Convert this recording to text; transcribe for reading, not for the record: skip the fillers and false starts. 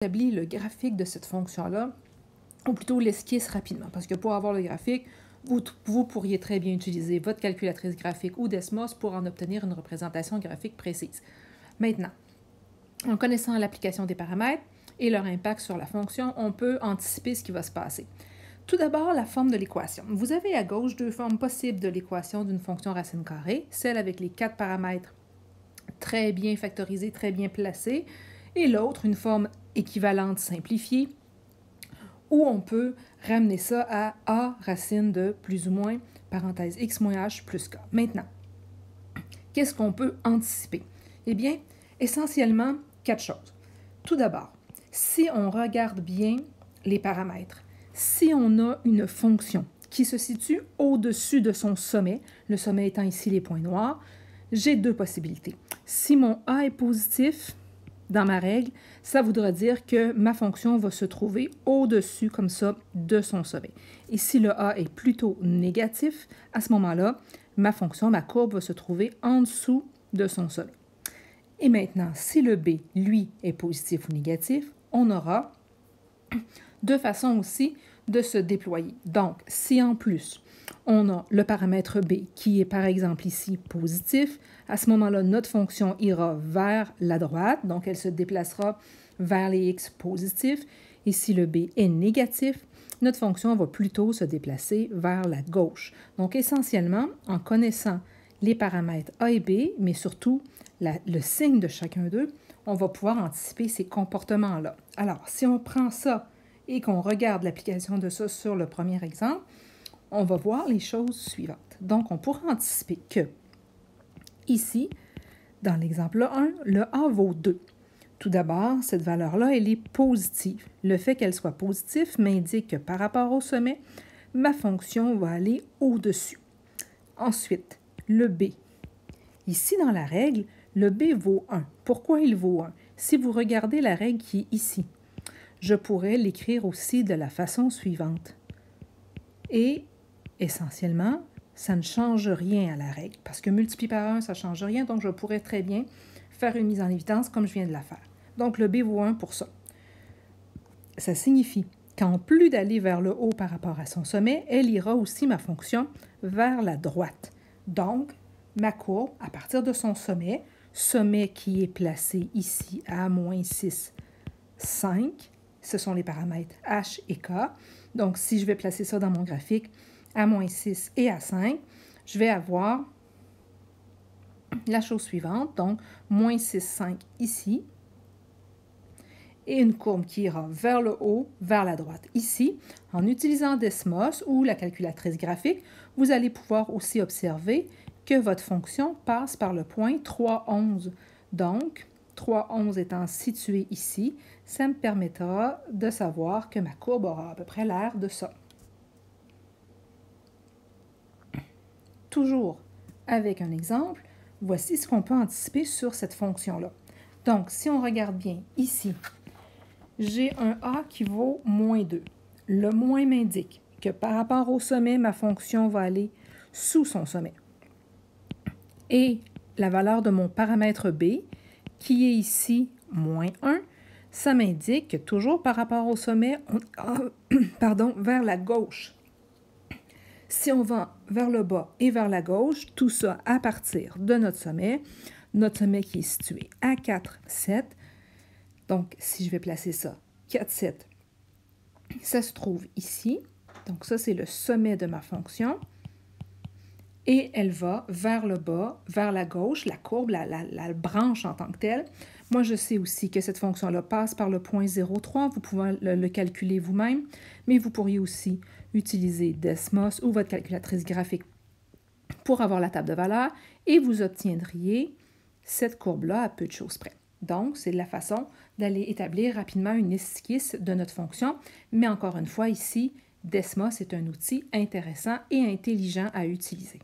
établir le graphique de cette fonction-là, ou plutôt l'esquisse rapidement, parce que pour avoir le graphique, vous pourriez très bien utiliser votre calculatrice graphique ou Desmos pour en obtenir une représentation graphique précise. Maintenant, en connaissant l'application des paramètres et leur impact sur la fonction, on peut anticiper ce qui va se passer. Tout d'abord, la forme de l'équation. Vous avez à gauche deux formes possibles de l'équation d'une fonction racine carrée, celle avec les 4 paramètres très bien factorisés, très bien placés, et l'autre, une forme équivalente simplifiée, où on peut ramener ça à a racine de plus ou moins, parenthèse x moins h plus k. Maintenant, qu'est-ce qu'on peut anticiper? Eh bien, essentiellement, 4 choses. Tout d'abord, si on regarde bien les paramètres, si on a une fonction qui se situe au-dessus de son sommet, le sommet étant ici les points noirs, j'ai deux possibilités. Si mon a est positif, dans ma règle, ça voudra dire que ma fonction va se trouver au-dessus, comme ça, de son sommet. Et si le a est plutôt négatif, à ce moment-là, ma fonction, ma courbe, va se trouver en dessous de son sommet. Et maintenant, si le b, lui, est positif ou négatif, on aura deux façons aussi de se déployer. Donc, si en plus, on a le paramètre b qui est par exemple ici positif, à ce moment-là, notre fonction ira vers la droite, donc elle se déplacera vers les x positifs. Et si le b est négatif, notre fonction va plutôt se déplacer vers la gauche. Donc essentiellement, en connaissant les paramètres a et b, mais surtout le signe de chacun d'eux, on va pouvoir anticiper ces comportements-là. Alors, si on prend ça et qu'on regarde l'application de ça sur le premier exemple, on va voir les choses suivantes. Donc, on pourra anticiper que, ici, dans l'exemple 1, le A vaut 2. Tout d'abord, cette valeur-là, elle est positive. Le fait qu'elle soit positive m'indique que par rapport au sommet, ma fonction va aller au-dessus. Ensuite, le B. Ici, dans la règle, le B vaut 1. Pourquoi il vaut 1? Si vous regardez la règle qui est ici, je pourrais l'écrire aussi de la façon suivante. Et essentiellement, ça ne change rien à la règle, parce que multiplier par 1, ça ne change rien, donc je pourrais très bien faire une mise en évidence comme je viens de la faire. Donc, le b vaut 1 pour ça. Ça signifie qu'en plus d'aller vers le haut par rapport à son sommet, elle ira aussi, ma fonction, vers la droite. Donc, ma courbe, à partir de son sommet qui est placé ici à moins 6, 5, ce sont les paramètres h et k. Donc, si je vais placer ça dans mon graphique à moins 6 et à 5, je vais avoir la chose suivante, donc moins 6, 5 ici, et une courbe qui ira vers le haut, vers la droite. Ici, en utilisant Desmos ou la calculatrice graphique, vous allez pouvoir aussi observer que votre fonction passe par le point 3, 11. Donc, 3, 11 étant situé ici, ça me permettra de savoir que ma courbe aura à peu près l'air de ça. Toujours avec un exemple, voici ce qu'on peut anticiper sur cette fonction-là. Donc, si on regarde bien ici, j'ai un a qui vaut moins 2. Le moins m'indique que par rapport au sommet, ma fonction va aller sous son sommet. Et la valeur de mon paramètre b, qui est ici moins 1, ça m'indique que toujours par rapport au sommet, vers la gauche. Si on va vers le bas et vers la gauche, tout ça à partir de notre sommet qui est situé à 4, 7. Donc, si je vais placer ça, 4, 7, ça se trouve ici. Donc, ça, c'est le sommet de ma fonction. Et elle va vers le bas, vers la gauche, la courbe, la branche en tant que telle. Moi, je sais aussi que cette fonction-là passe par le point 0,3. Vous pouvez le calculer vous-même, mais vous pourriez aussi utiliser Desmos ou votre calculatrice graphique pour avoir la table de valeurs et vous obtiendriez cette courbe-là à peu de choses près. Donc, c'est la façon d'aller établir rapidement une esquisse de notre fonction. Mais encore une fois, ici, Desmos est un outil intéressant et intelligent à utiliser.